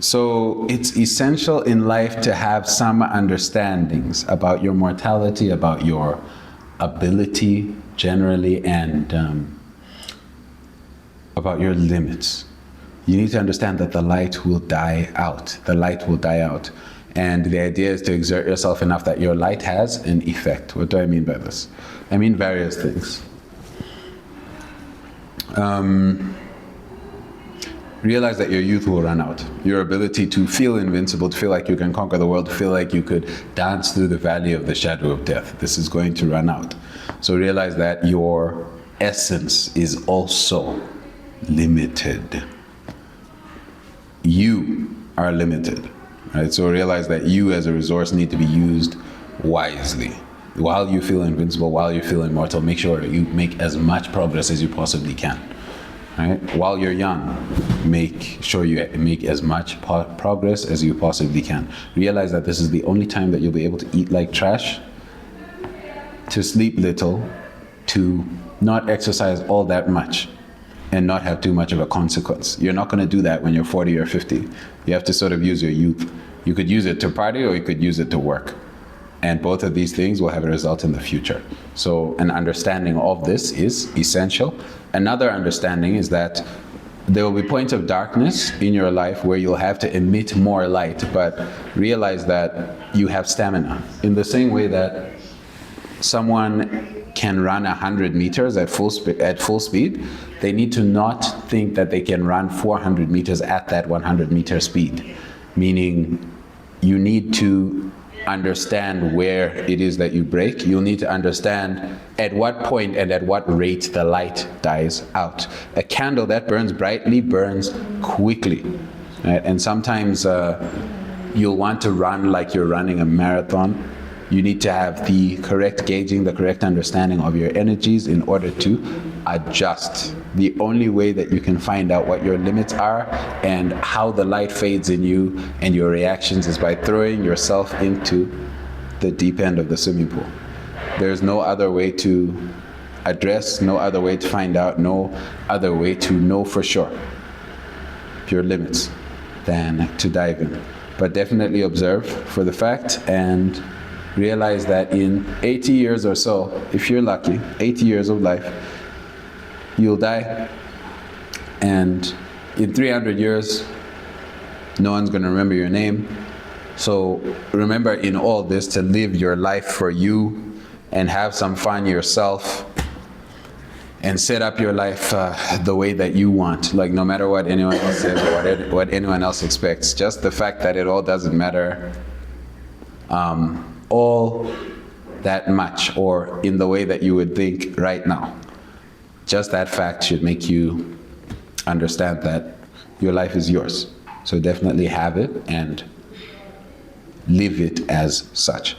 So it's essential in life to have some understandings about your mortality, about your ability generally, and about your limits. You need to understand that the light will die out. The light will die out. And the idea is to exert yourself enough that your light has an effect. What do I mean by this? I mean various things. Realize that your youth will run out. Your ability to feel invincible, to feel like you can conquer the world, to feel like you could dance through the valley of the shadow of death. This is going to run out. So realize that your essence is also limited. You are limited, right? So realize that you as a resource need to be used wisely. While you feel invincible, while you feel immortal, make sure you make as much progress as you possibly can. Right? While you're young, make sure you make as much progress as you possibly can. Realize that this is the only time that you'll be able to eat like trash, to sleep little, to not exercise all that much, and not have too much of a consequence. You're not going to do that when you're 40 or 50. You have to sort of use your youth. You could use it to party or you could use it to work. And both of these things will have a result in the future. So an understanding of this is essential. Another understanding is that there will be points of darkness in your life where you'll have to emit more light, but realize that you have stamina. In the same way that someone can run 100 meters at full speed, they need to not think that they can run 400 meters at that 100 meter speed. Meaning you need to understand where it is that you break. You'll need to understand at what point and at what rate the light dies out. A candle that burns brightly burns quickly, right? And sometimes you'll want to run like you're running a marathon. You need to have the correct gauging, the correct understanding of your energies in order to adjust. The only way that you can find out what your limits are and how the light fades in you and your reactions is by throwing yourself into the deep end of the swimming pool. There's no other way to address, no other way to find out, no other way to know for sure your limits than to dive in. But definitely observe for the fact and realize that in 80 years or so, if you're lucky, 80 years of life, you'll die, and in 300 years, no one's going to remember your name. So remember in all this to live your life for you and have some fun yourself and set up your life the way that you want, like no matter what anyone else says or what anyone else expects. Just the fact that it all doesn't matter all that much or in the way that you would think right now. Just that fact should make you understand that your life is yours. So definitely have it and live it as such.